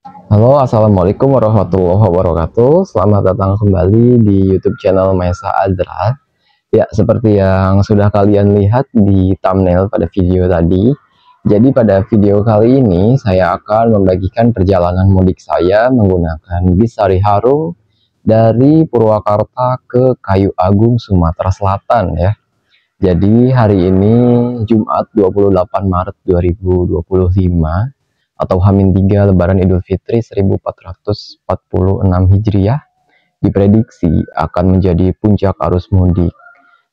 Halo, assalamualaikum warahmatullahi wabarakatuh. Selamat datang kembali di YouTube channel Maesa Adra. Ya, seperti yang sudah kalian lihat di thumbnail pada video tadi. Jadi pada video kali ini saya akan membagikan perjalanan mudik saya menggunakan bis Sari Harum dari Purwakarta ke Kayu Agung, Sumatera Selatan ya. Jadi hari ini Jumat 28 Maret 2025 atau H-3 Lebaran Idul Fitri 1446 Hijriah diprediksi akan menjadi puncak arus mudik.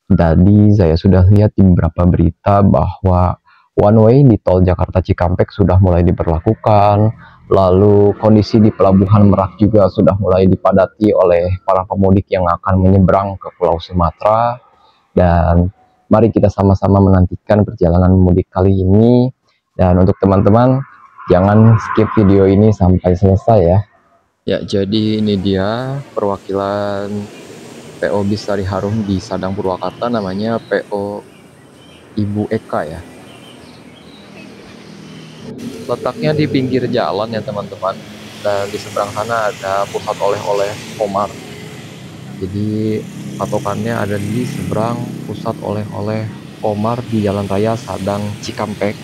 Tadi saya sudah lihat di beberapa berita bahwa one way di tol Jakarta Cikampek sudah mulai diberlakukan, lalu kondisi di Pelabuhan Merak juga sudah mulai dipadati oleh para pemudik yang akan menyeberang ke Pulau Sumatera. Dan mari kita sama-sama menantikan perjalanan mudik kali ini. Dan untuk teman-teman, jangan skip video ini sampai selesai ya. Ya, jadi ini dia perwakilan PO Bis Sari Harum di Sadang Purwakarta, namanya PO Ibu Eka ya. Letaknya di pinggir jalan ya teman-teman, dan di seberang sana ada pusat oleh-oleh Komar. Jadi patokannya ada di seberang pusat oleh-oleh Komar di Jalan Raya Sadang Cikampek,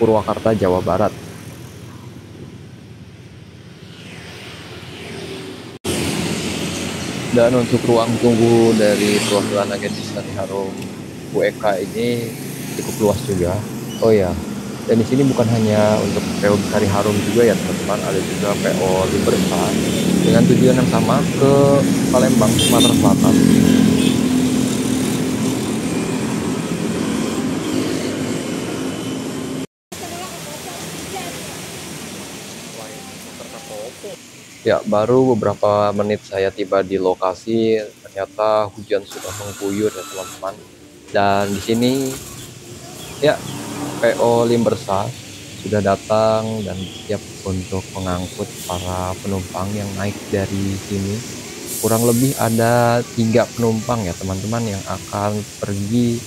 Purwakarta, Jawa Barat. Dan untuk ruang tunggu dari perwakilan agen Bis Sari Harum Bu Eka ini cukup luas juga. Oh ya, dan di sini bukan hanya untuk PO Bis Sari Harum juga ya teman-teman, ada juga PO Liberta dengan tujuan yang sama ke Palembang, Sumatera Selatan. Ya, baru beberapa menit saya tiba di lokasi, ternyata hujan sudah mengguyur ya teman-teman. Dan di sini ya PO Limbersa sudah datang dan siap untuk mengangkut para penumpang yang naik dari sini. Kurang lebih ada 3 penumpang ya teman-teman yang akan pergi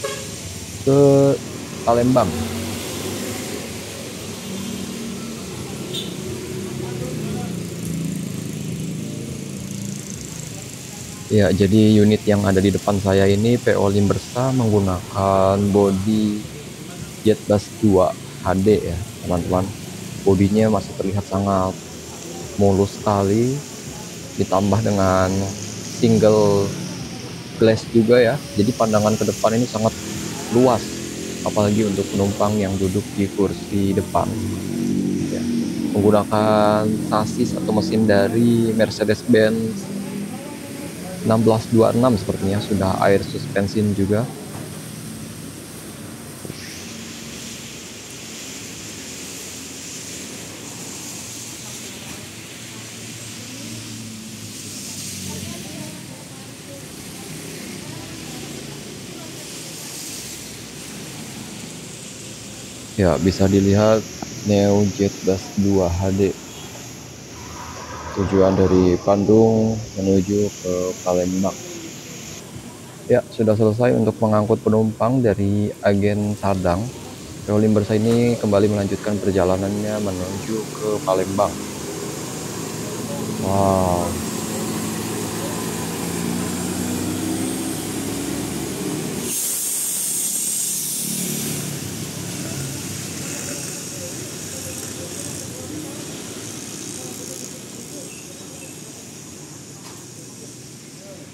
ke Palembang. Ya, jadi unit yang ada di depan saya ini PO Limbersa menggunakan bodi Jetbus 2 HD ya teman-teman. Bodinya masih terlihat sangat mulus sekali, ditambah dengan single glass juga ya. Jadi pandangan ke depan ini sangat luas, apalagi untuk penumpang yang duduk di kursi depan ya. Menggunakan sasis atau mesin dari Mercedes-Benz 1626 sepertinya, sudah air suspension juga. Ya, bisa dilihat Neo Jetbus 2 HD tujuan dari Bandung menuju ke Palembang. Ya, sudah selesai untuk mengangkut penumpang dari agen Sadang. PO Limbersa ini kembali melanjutkan perjalanannya menuju ke Palembang. Wow.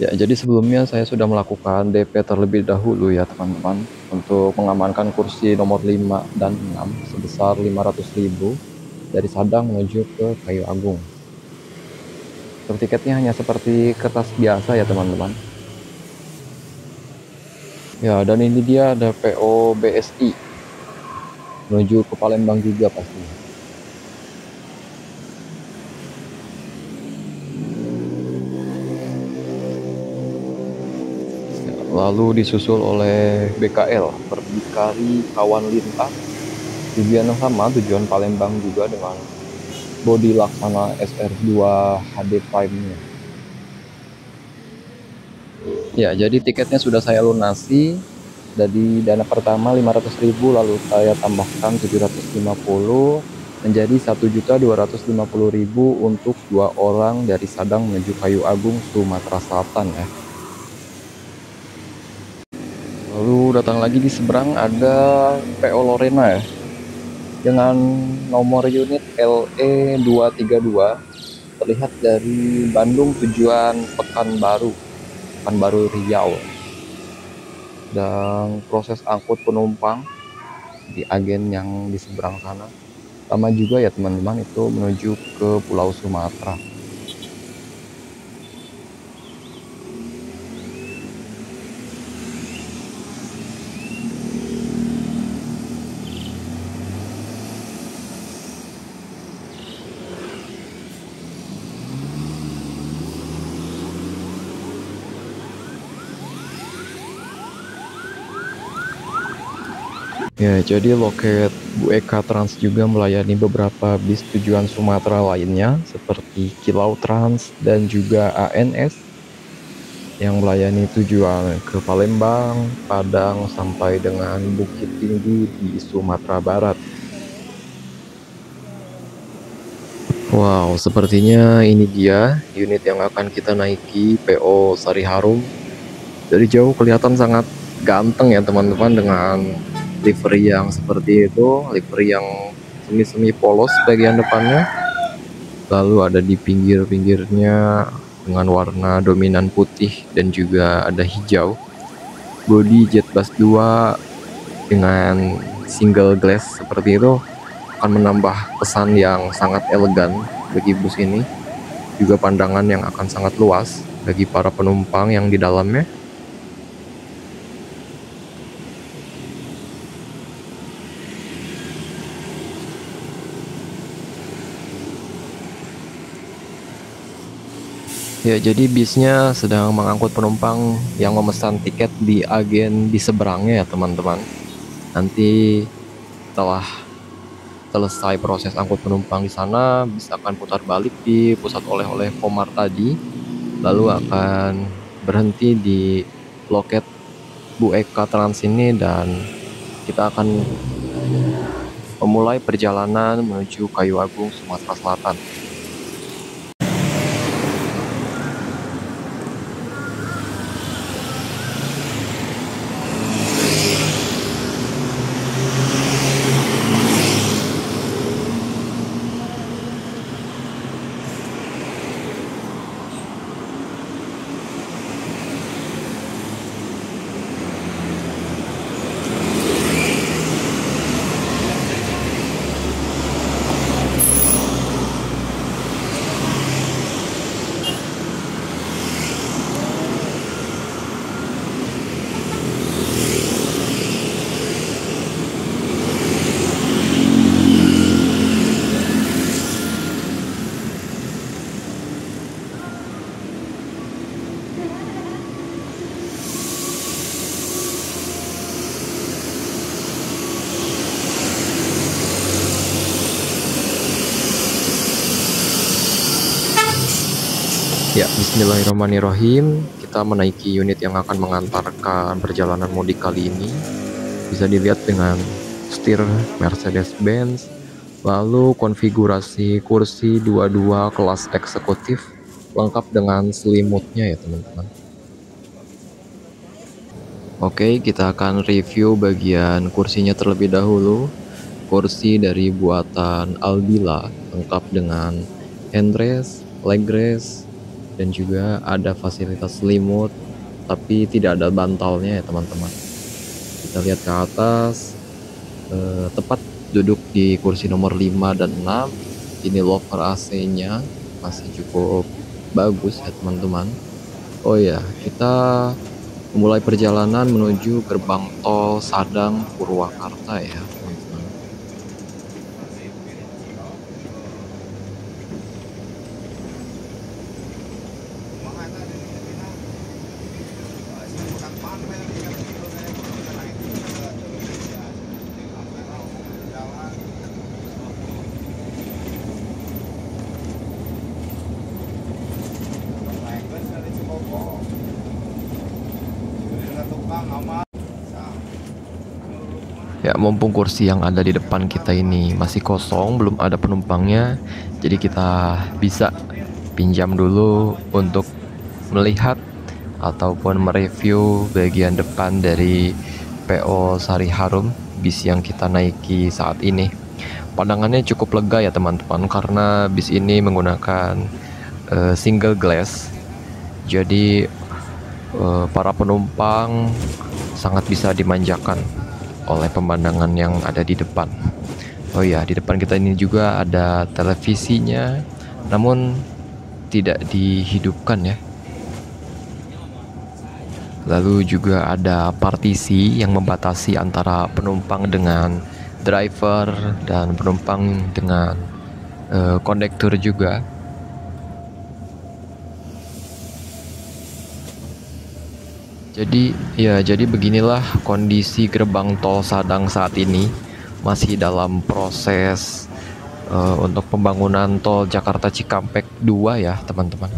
Ya, jadi sebelumnya saya sudah melakukan DP terlebih dahulu ya teman-teman, untuk mengamankan kursi nomor 5 dan 6 sebesar 500.000 dari Sadang menuju ke Kayu Agung. Untuk tiketnya hanya seperti kertas biasa ya teman-teman. Ya, dan ini dia ada PO BSI menuju ke Palembang juga pastinya. Ya, lalu disusul oleh BKL, Berdikari Kawan Lintas, tujuan yang sama, tujuan Palembang juga dengan bodi Laksana SR2 HD Prime-nya. Ya, jadi tiketnya sudah saya lunasi. Dari dana pertama 500.000, lalu saya tambahkan 750, menjadi 1.250.000 untuk 2 orang dari Sadang menuju Kayu Agung, Sumatera Selatan ya. Lalu datang lagi di seberang ada PO Lorena ya, dengan nomor unit LE232, terlihat dari Bandung tujuan Pekanbaru Riau. Dan proses angkut penumpang di agen yang di seberang sana sama juga ya teman-teman, itu menuju ke Pulau Sumatera. Ya, jadi loket Bu Eka Trans juga melayani beberapa bis tujuan Sumatera lainnya seperti Kilau Trans dan juga ANS yang melayani tujuan ke Palembang, Padang sampai dengan Bukit Tinggi di Sumatera Barat. Wow, sepertinya ini dia unit yang akan kita naiki, PO Sari Harum. Dari jauh kelihatan sangat ganteng ya teman-teman, dengan livery yang seperti itu, livery yang semi-semi polos bagian depannya, lalu ada di pinggir-pinggirnya dengan warna dominan putih dan juga ada hijau. Bodi Jet Bass 2 dengan single glass seperti itu akan menambah kesan yang sangat elegan bagi bus ini, juga pandangan yang akan sangat luas bagi para penumpang yang di dalamnya. Ya, jadi bisnya sedang mengangkut penumpang yang memesan tiket di agen di seberangnya ya teman-teman. Nanti setelah selesai proses angkut penumpang di sana, bisa akan putar balik di pusat oleh-oleh Komar tadi, lalu akan berhenti di loket Bu Eka Trans ini, dan kita akan memulai perjalanan menuju Kayu Agung, Sumatera Selatan. Ya, bismillahirrahmanirrahim. Kita menaiki unit yang akan mengantarkan perjalanan mudik kali ini. Bisa dilihat dengan setir Mercedes-Benz, lalu konfigurasi kursi 22 kelas eksekutif lengkap dengan selimutnya ya teman-teman. Oke, kita akan review bagian kursinya terlebih dahulu. Kursi dari buatan Aldila, lengkap dengan handrest, legrest, dan juga ada fasilitas selimut, tapi tidak ada bantalnya ya teman-teman. Kita lihat ke atas, tepat duduk di kursi nomor 5 dan 6. Ini lover AC-nya masih cukup bagus ya teman-teman. Oh ya, kita memulai perjalanan menuju gerbang tol Sadang Purwakarta ya teman-teman. Ya, mumpung kursi yang ada di depan kita ini masih kosong, belum ada penumpangnya, jadi kita bisa pinjam dulu untuk melihat ataupun mereview bagian depan dari PO Sari Harum, bis yang kita naiki saat ini. Pandangannya cukup lega ya teman-teman, karena bis ini menggunakan single glass, jadi para penumpang sangat bisa dimanjakan oleh pemandangan yang ada di depan. Oh ya, di depan kita ini juga ada televisinya, namun tidak dihidupkan ya. Lalu juga ada partisi yang membatasi antara penumpang dengan driver dan penumpang dengan kondektur juga. Jadi beginilah kondisi gerbang tol Sadang saat ini, masih dalam proses untuk pembangunan tol Jakarta Cikampek 2 ya teman-teman.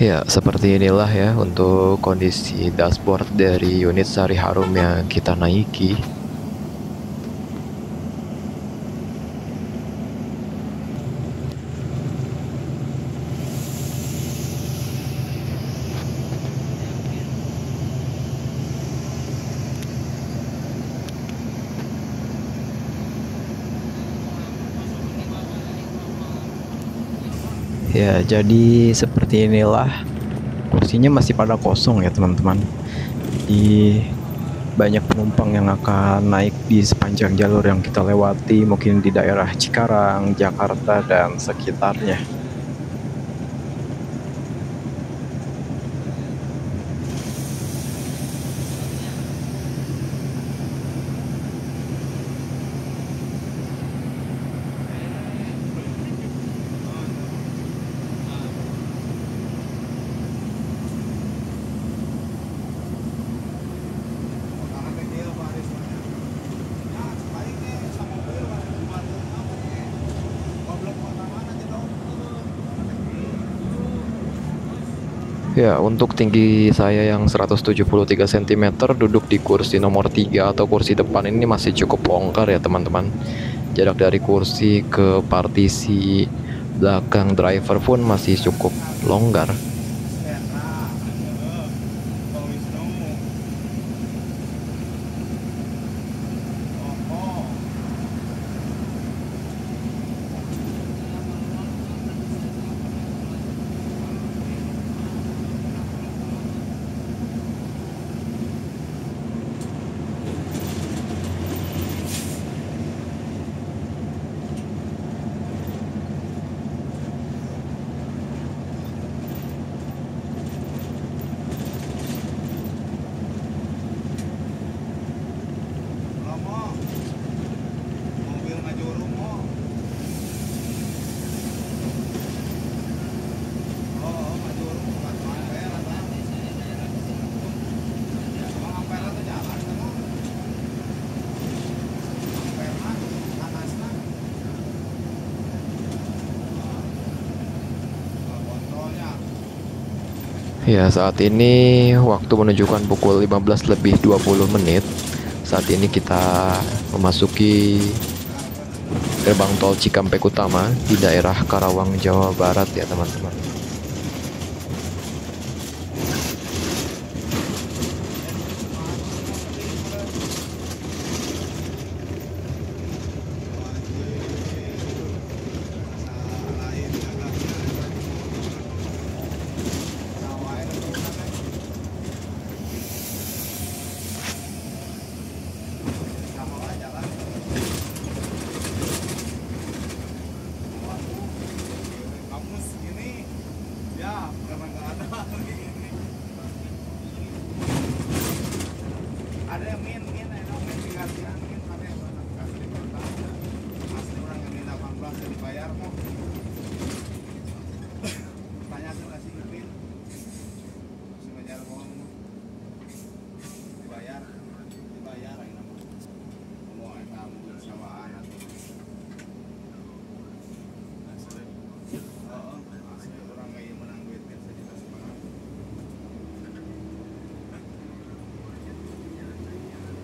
Ya, seperti inilah ya untuk kondisi dashboard dari unit Sari Harum yang kita naiki. Ya, jadi seperti inilah, kursinya masih pada kosong ya teman-teman. Jadi banyak penumpang yang akan naik di sepanjang jalur yang kita lewati, mungkin di daerah Cikarang, Jakarta, dan sekitarnya. Ya, untuk tinggi saya yang 173 cm duduk di kursi nomor 3 atau kursi depan ini masih cukup longgar ya teman-teman. Jarak dari kursi ke partisi belakang driver pun masih cukup longgar. Ya, saat ini waktu menunjukkan pukul 15:20. Saat ini kita memasuki gerbang tol Cikampek Utama di daerah Karawang, Jawa Barat ya teman-teman. Ada yang min enak min dikasihan min ada yang kasih kontak asli orang yang min 18 yang dibayar mau tanya tuh kasih min masih ngajar mau dibayar yang nama mau kamu bersawaan atau asli orang kayak menang duit kan sejuta semangat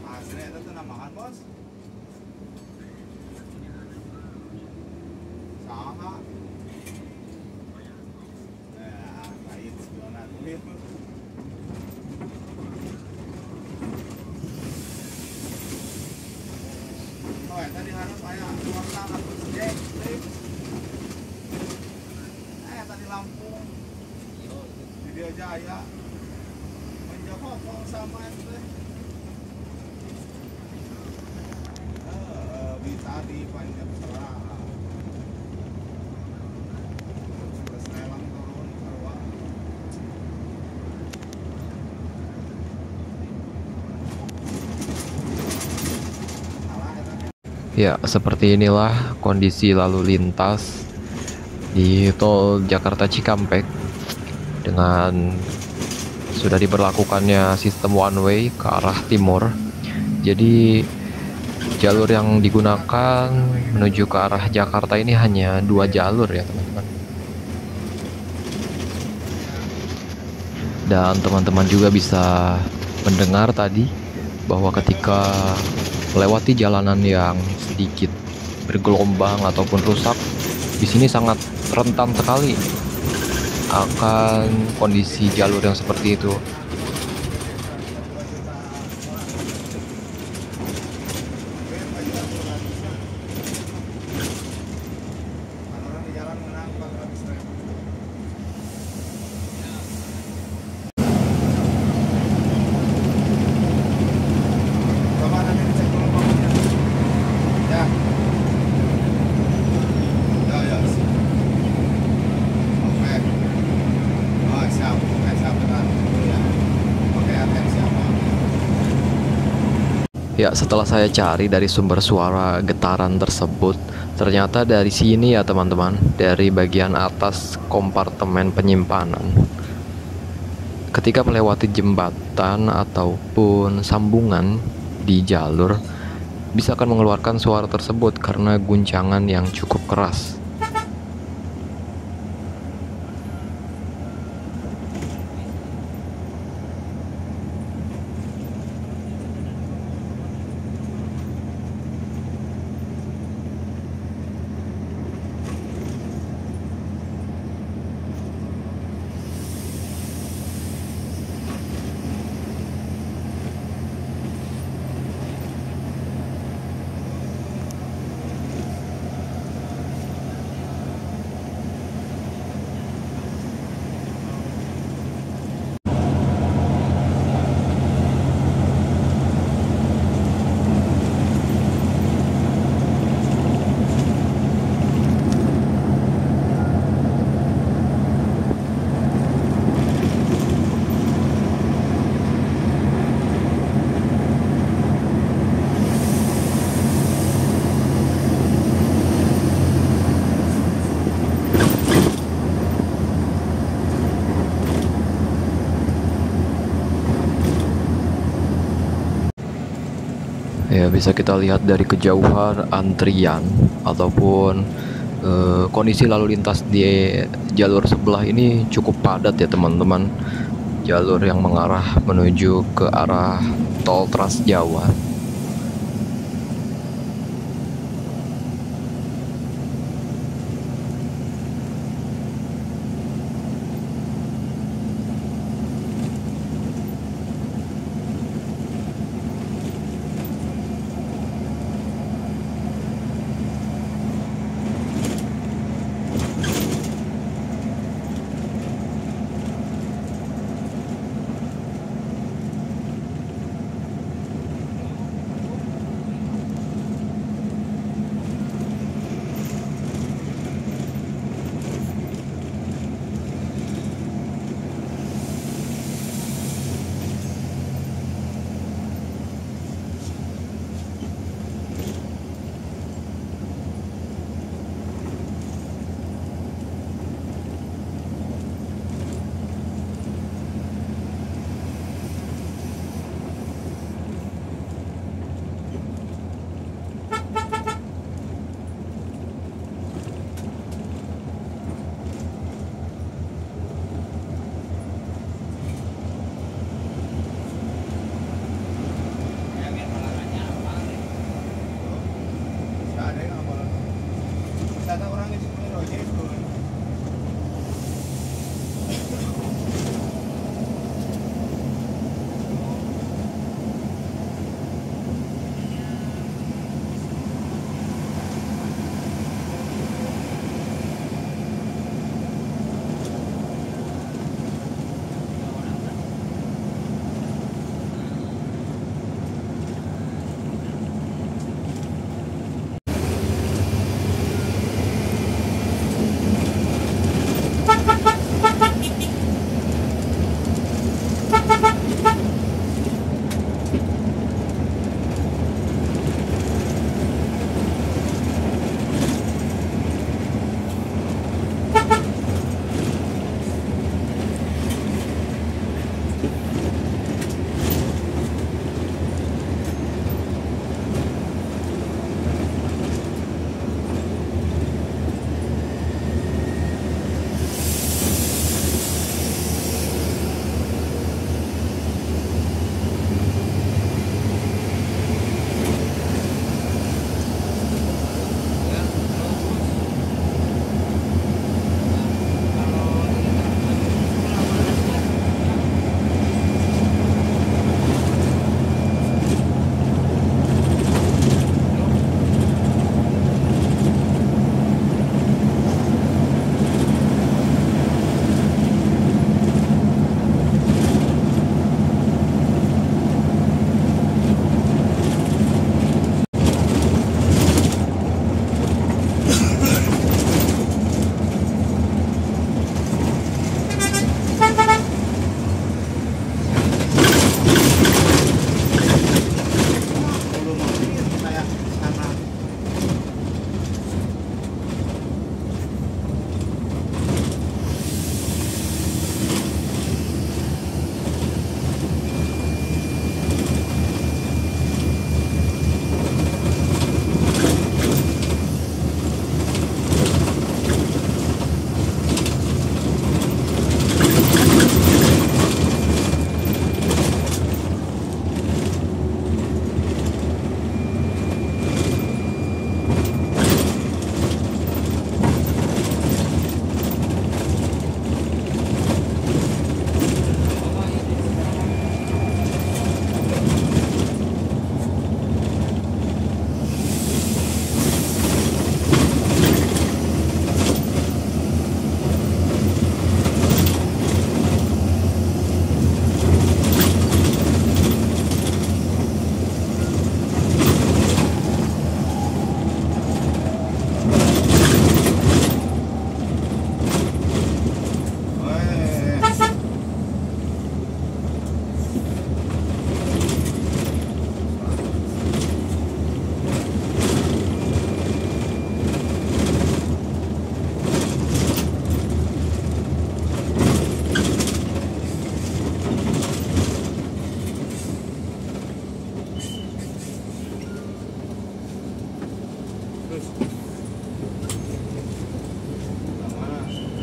asli itu tuh namahan bos saha lain sebulan duit oh ya tadi harus saya keluar tangan terus Jack tadi Lampung Video Jaya menjawab sama itu bisa di panjang serah terus lelang turun keluar Ya, seperti inilah kondisi lalu lintas di tol Jakarta Cikampek dengan sudah diberlakukannya sistem one way ke arah timur. Jadi jalur yang digunakan menuju ke arah Jakarta ini hanya 2 jalur ya teman-teman. Dan teman-teman juga bisa mendengar tadi bahwa ketika melewati jalanan yang sedikit bergelombang ataupun rusak, di sini sangat rentan sekali akan kondisi jalur yang seperti itu. orang di jalan menang 400.000 coba nanti dicek dulu pokoknya ya ya oke oh siap siap benar ya oke atensi apa Ya, setelah saya cari dari sumber suara getaran tersebut, ternyata dari sini ya teman-teman, dari bagian atas kompartemen penyimpanan. Ketika melewati jembatan ataupun sambungan di jalur, bisa akan mengeluarkan suara tersebut karena guncangan yang cukup keras. Ya, bisa kita lihat dari kejauhan antrian ataupun kondisi lalu lintas di jalur sebelah ini cukup padat ya teman-teman. jalur yang mengarah menuju ke arah tol Trans Jawa. Nggak ada yang ngapal. Wisata orang itu punya ojek bro.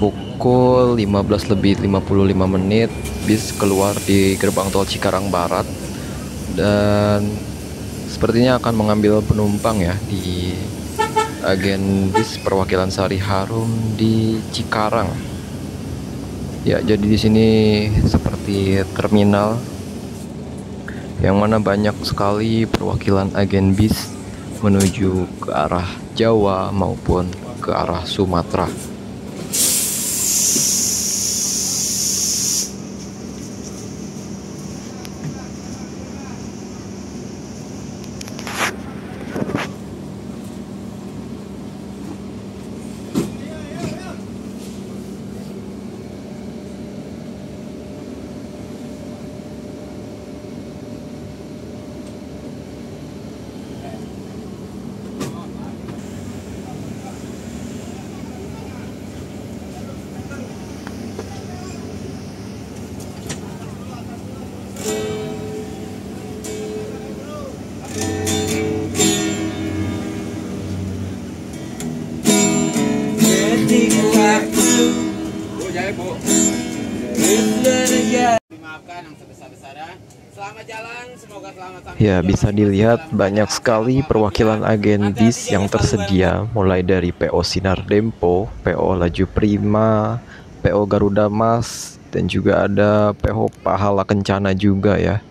Pukul pukul 15:55 bis keluar di gerbang tol Cikarang Barat, dan sepertinya akan mengambil penumpang ya di agen bis perwakilan Sari Harum di Cikarang. Ya, jadi di sini seperti terminal yang mana banyak sekali perwakilan agen bis menuju ke arah Jawa maupun ke arah Sumatera. Dimaafkan yang sebesar-besarnya. Selamat jalan, semoga selamat sampai. Ya, bisa dilihat banyak sekali perwakilan agen bis yang tersedia, mulai dari PO Sinar Dempo, PO Laju Prima, PO Garuda Mas, dan juga ada PO Pahala Kencana juga ya.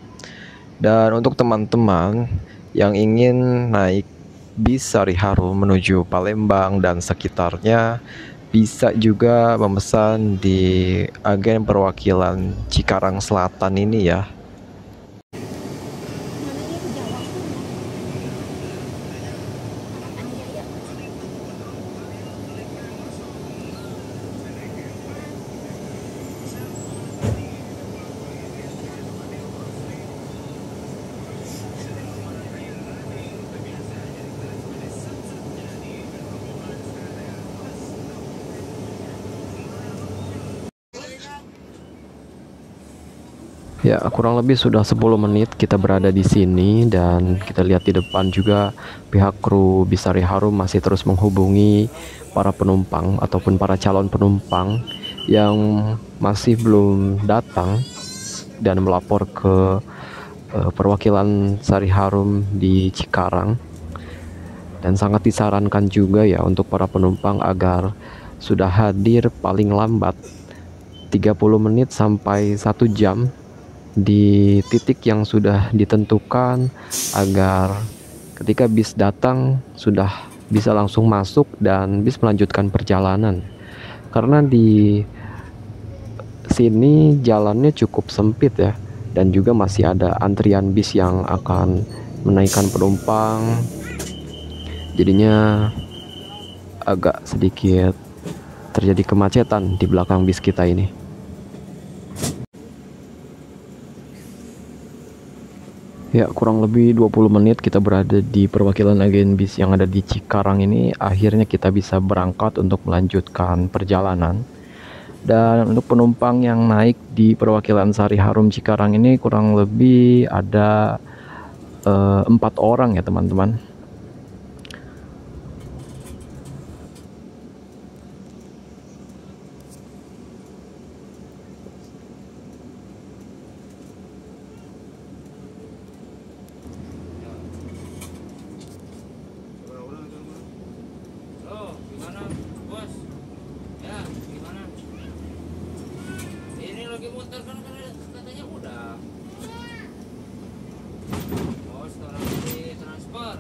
Dan untuk teman-teman yang ingin naik bis Sari Harum menuju Palembang dan sekitarnya, bisa juga memesan di agen perwakilan Cikarang Selatan ini ya. Ya, kurang lebih sudah 10 menit kita berada di sini, dan kita lihat di depan juga pihak kru bis Sari Harum masih terus menghubungi para penumpang ataupun para calon penumpang yang masih belum datang dan melapor ke perwakilan Sari Harum di Cikarang. Dan sangat disarankan juga ya untuk para penumpang agar sudah hadir paling lambat 30 menit sampai 1 jam di titik yang sudah ditentukan, agar ketika bis datang sudah bisa langsung masuk dan bis melanjutkan perjalanan. Karena di sini jalannya cukup sempit ya, dan juga masih ada antrian bis yang akan menaikkan penumpang, jadinya agak sedikit terjadi kemacetan di belakang bis kita ini. Ya, kurang lebih 20 menit kita berada di perwakilan agen bis yang ada di Cikarang ini. Akhirnya kita bisa berangkat untuk melanjutkan perjalanan. Dan untuk penumpang yang naik di perwakilan Sari Harum Cikarang ini kurang lebih ada 4 orang ya teman-teman. Gimana, bos? Ya, gimana? Ini lagi muter kan katanya udah. Bos, sekarang di transfer.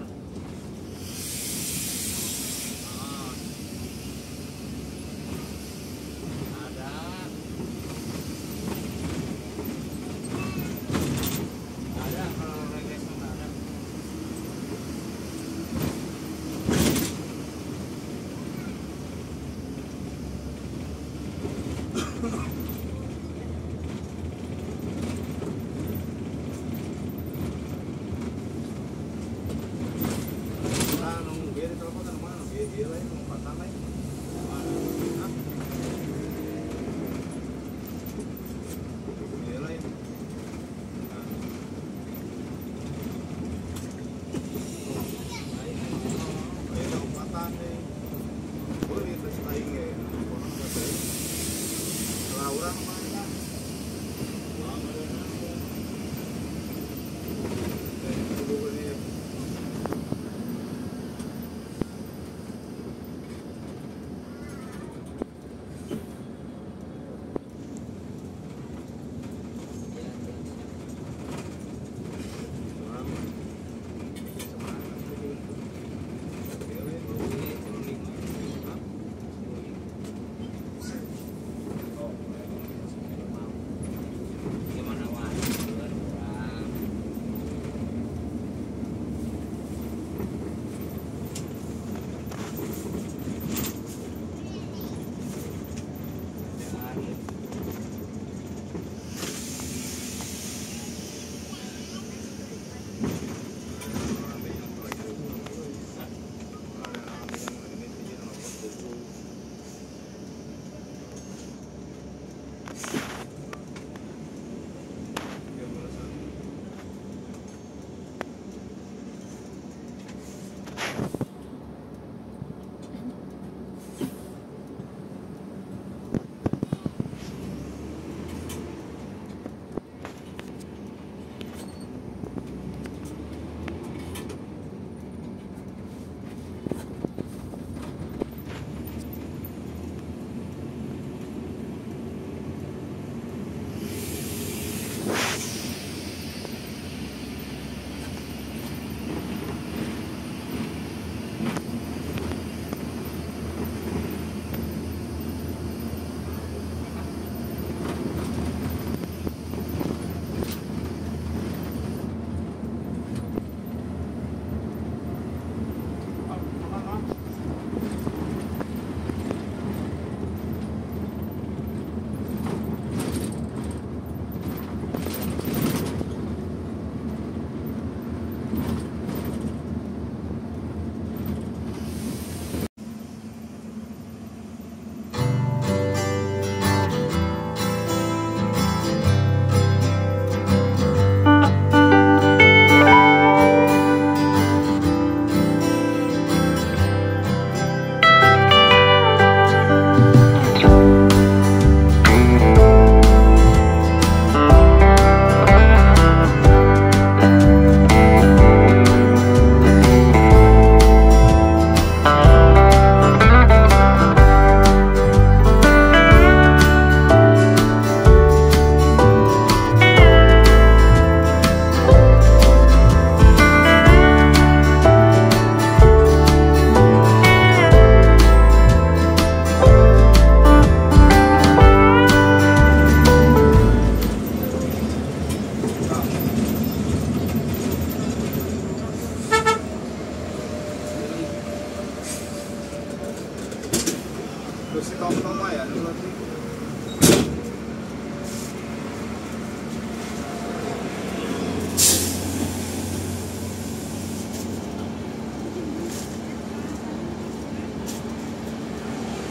Terus si Tom ya dulu sih.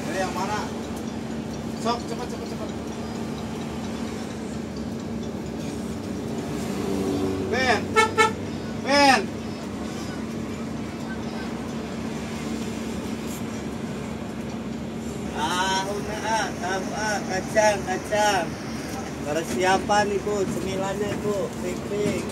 Jadi yang mana? Sok cepat. Ben. Kacang. Persiapan ibu, cemilannya ibu, pik.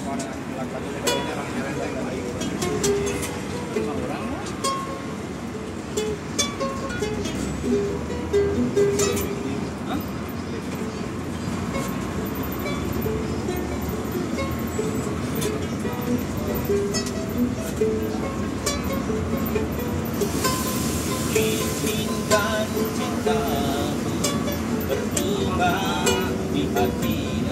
Cinta berbunga di hati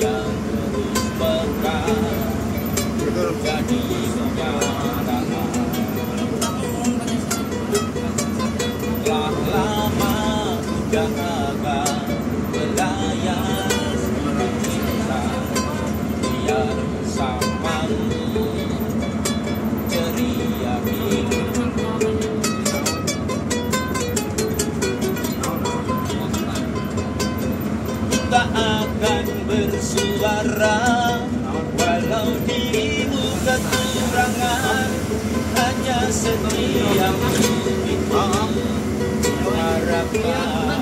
yang terus bekas jadi kenyataan. Telah lama udah agak melayas cinta biar bersamamu ceria hidup. Tak akan bersuara walau dirimu kekurangan, hanya setiamu itu harapkan.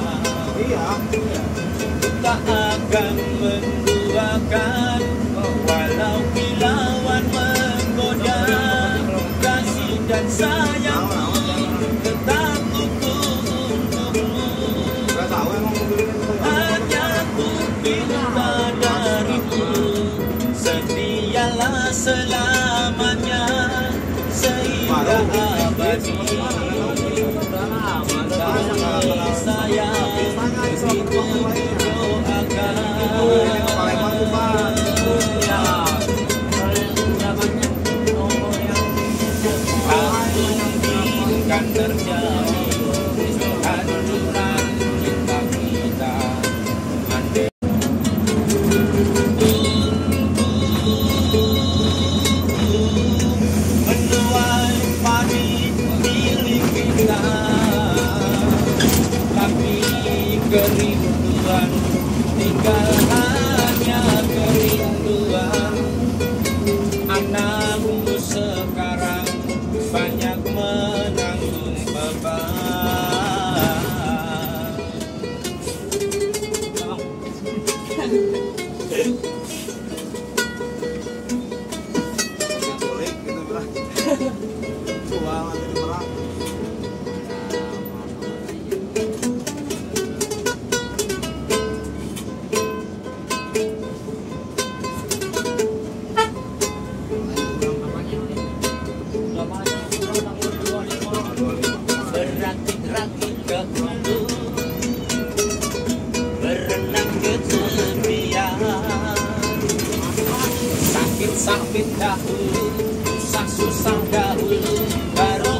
Tak akan menduakan walau kilauan menggoda, kasih dan sayangku tetap utuh untukmu. Minta darimu, setialah selamanya sehingga abadi. Cinta sayang itu doakan. Aku inginkan terjadi kehancuran cinta kita. Menuai padi milik kita, tapi kerinduan tinggal hanya kerinduan. Anakmu sekarang banyak menanggung beban. Berakit-rakit ke hulu, berenang ke tepian. Sakit-sakit dahulu, susah-susah dahulu, baru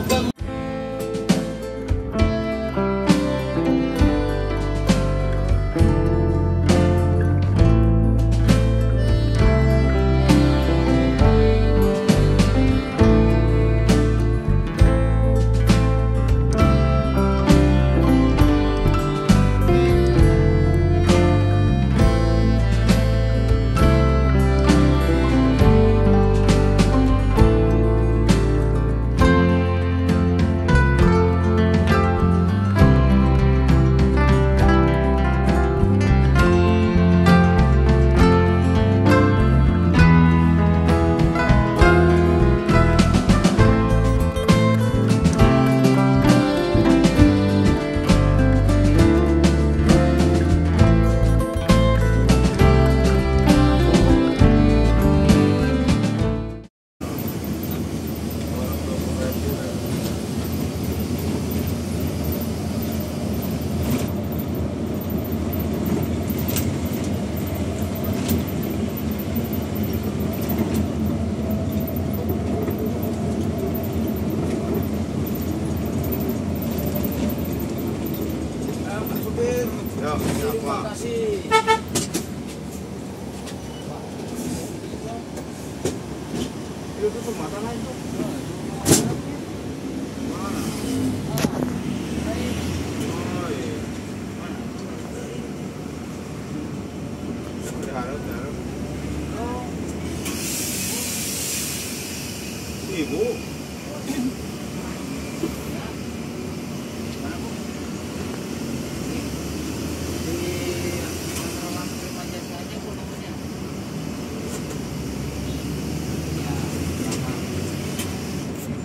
Ibu.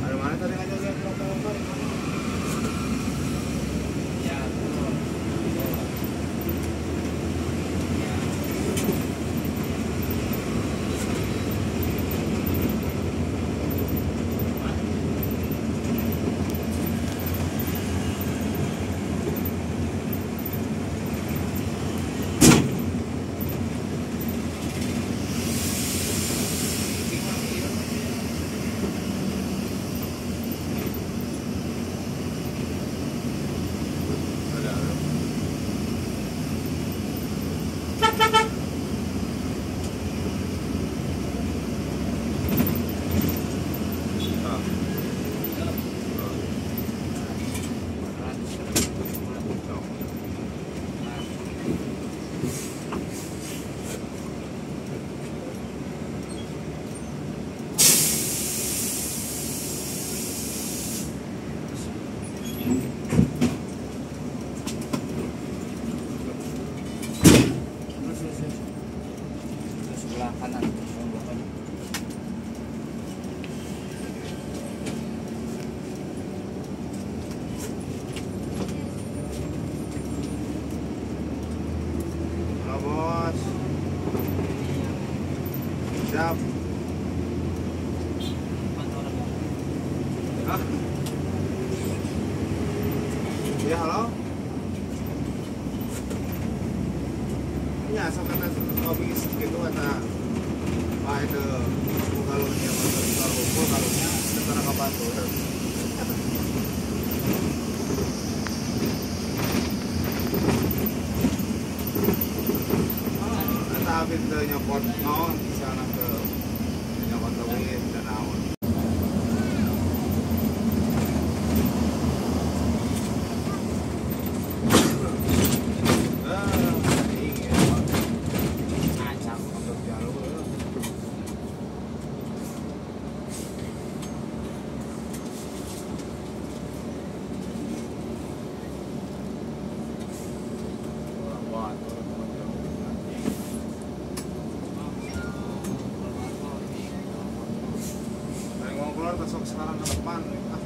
Ada mana tadi ngajak lihat motor? Sebelah kanan. Halo bos. Siap. Hah? Iya halo. Ya sampai nanti ngopi gitu kata Pak itu kalau dia masuk kalau sekarang ke Batu. Tapi itu nyokot naon di sana ke nyokot lewit dan naon. Besok sekarang ke depan ah.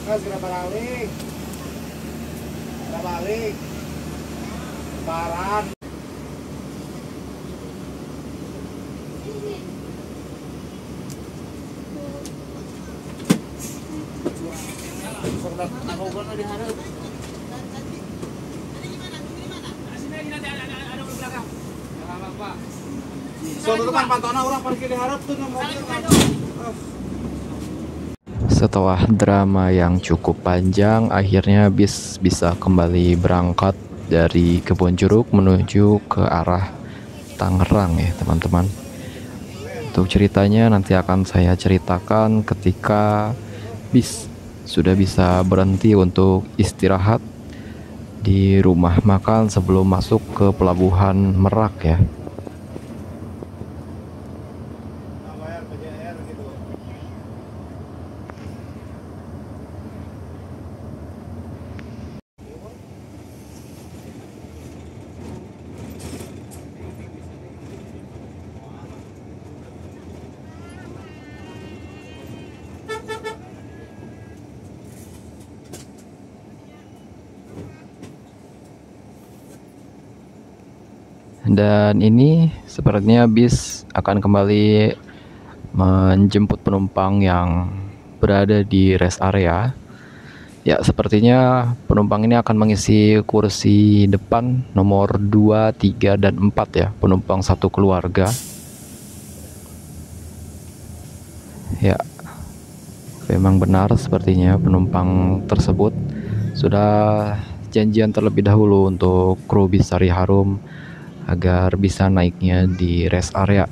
Mas sudah balik. Sudah balik. Lebaran. Aku kan diharap. So itu kan pantauan orang parkir diharap tuh mobil. Setelah drama yang cukup panjang, akhirnya bis bisa kembali berangkat dari Kebonjeruk menuju ke arah Tangerang ya teman-teman. Untuk ceritanya nanti akan saya ceritakan ketika bis sudah bisa berhenti untuk istirahat di rumah makan sebelum masuk ke pelabuhan Merak ya. Bayar PJR gitu. Dan ini sepertinya bis akan kembali menjemput penumpang yang berada di rest area. Ya, sepertinya penumpang ini akan mengisi kursi depan nomor 2, 3, dan 4 ya, penumpang satu keluarga. Ya, memang benar sepertinya penumpang tersebut sudah janjian terlebih dahulu untuk kru Bistari Harum agar bisa naiknya di rest area.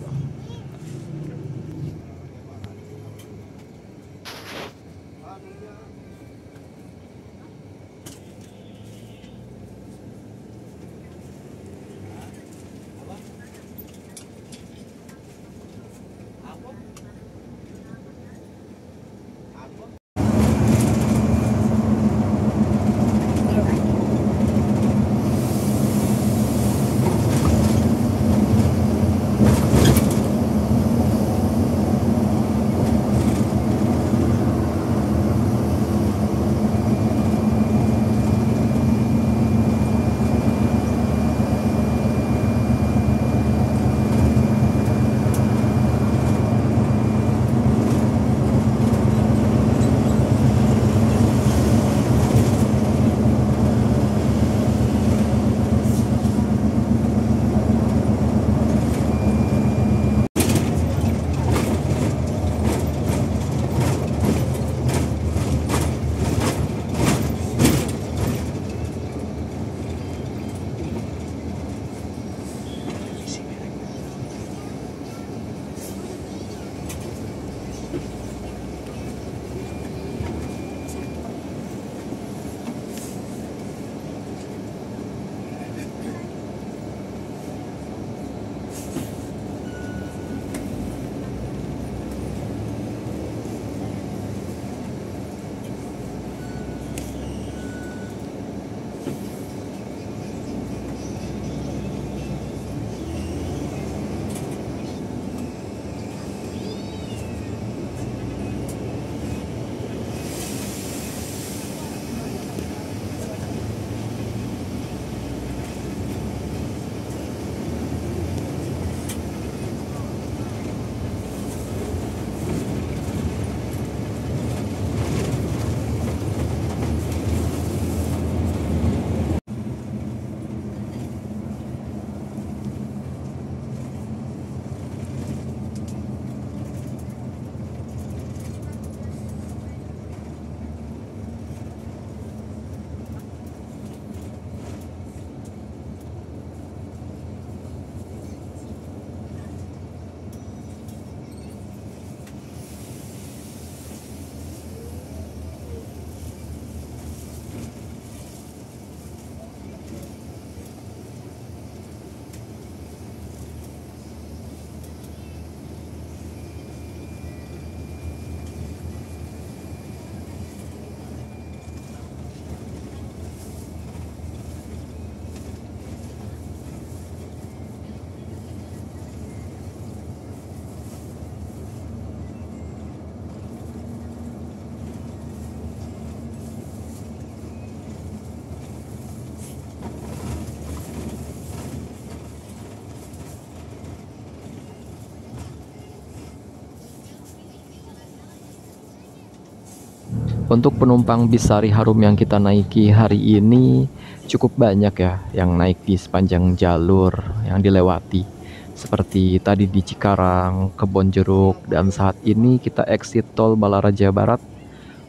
Untuk penumpang Bistari Harum yang kita naiki hari ini cukup banyak ya yang naik di sepanjang jalur yang dilewati. Seperti tadi di Cikarang, Kebonjeruk, dan saat ini kita exit tol Balaraja Barat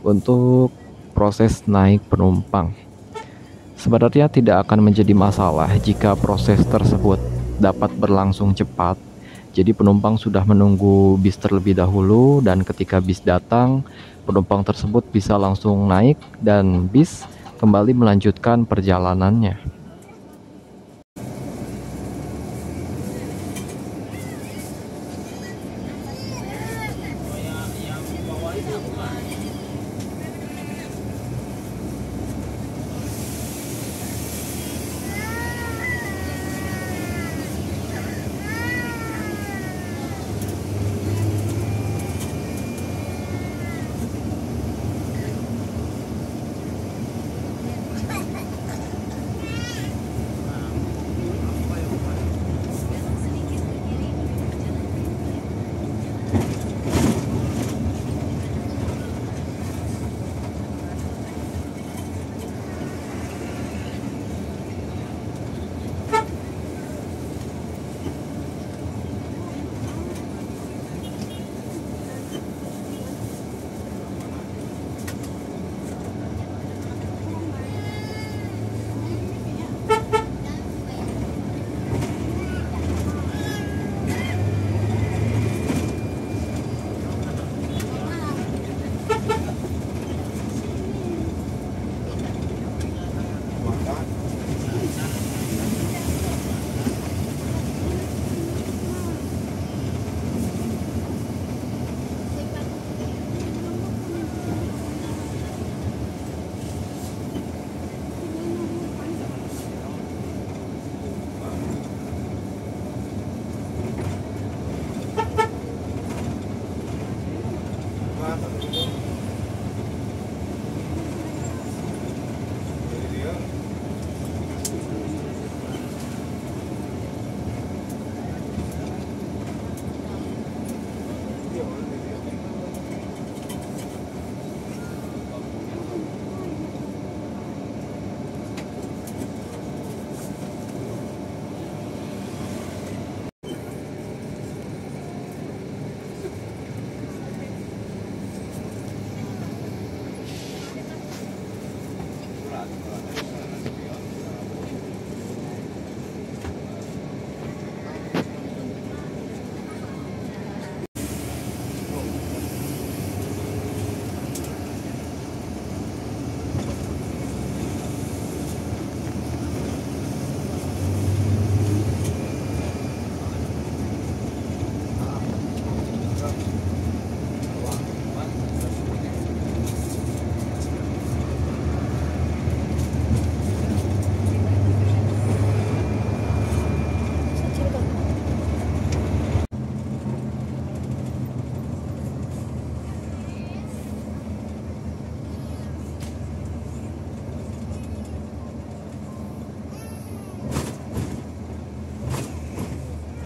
untuk proses naik penumpang. Sebenarnya tidak akan menjadi masalah jika proses tersebut dapat berlangsung cepat. Jadi penumpang sudah menunggu bis terlebih dahulu dan ketika bis datang, penumpang tersebut bisa langsung naik dan bis kembali melanjutkan perjalanannya.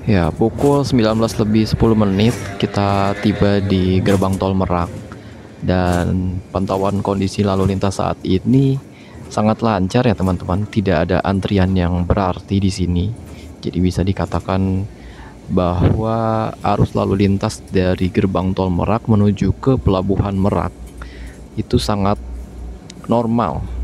Ya, pukul 19:10 kita tiba di gerbang tol Merak, dan pantauan kondisi lalu lintas saat ini sangat lancar ya teman-teman. Tidak ada antrian yang berarti di sini. Jadi bisa dikatakan bahwa arus lalu lintas dari gerbang tol Merak menuju ke pelabuhan Merak itu sangat normal.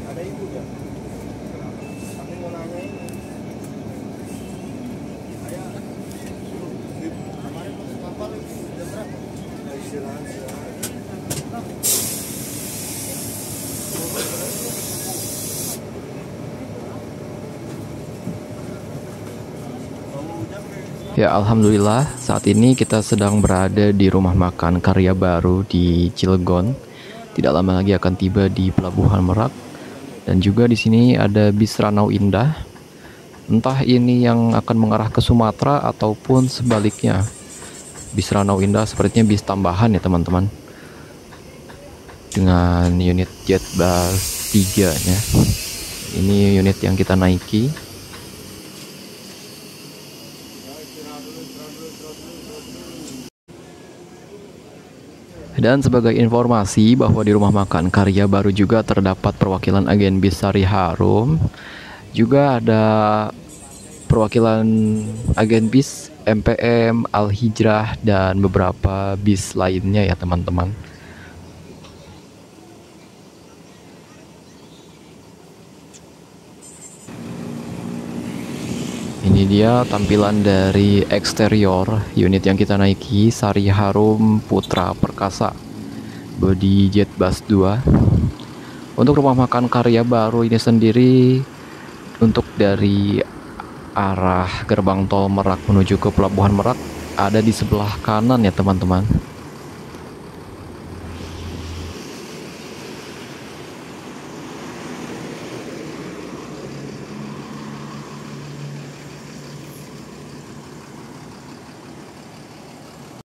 Ada ibu ya? Kami mau nanya ini. Ayah, kemarin masuk kapal itu jam berapa? Istirahat. Ya, alhamdulillah saat ini kita sedang berada di rumah makan Karya Baru di Cilegon. Tidak lama lagi akan tiba di Pelabuhan Merak. Dan juga di sini ada bis Ranau Indah. Entah ini yang akan mengarah ke Sumatera ataupun sebaliknya. Bis Ranau Indah sepertinya bis tambahan ya teman-teman. Dengan unit Jetbus 3 nya. Ini unit yang kita naiki. Dan sebagai informasi bahwa di rumah makan Karya Baru juga terdapat perwakilan agen bis Sari Harum. Juga ada perwakilan agen bis MPM, Al Hijrah, dan beberapa bis lainnya ya teman-teman. Ini dia tampilan dari eksterior unit yang kita naiki, Sari Harum Putra Perkasa body Jetbus 2. Untuk rumah makan Karya Baru ini sendiri, untuk dari arah gerbang tol Merak menuju ke Pelabuhan Merak ada di sebelah kanan ya teman-teman.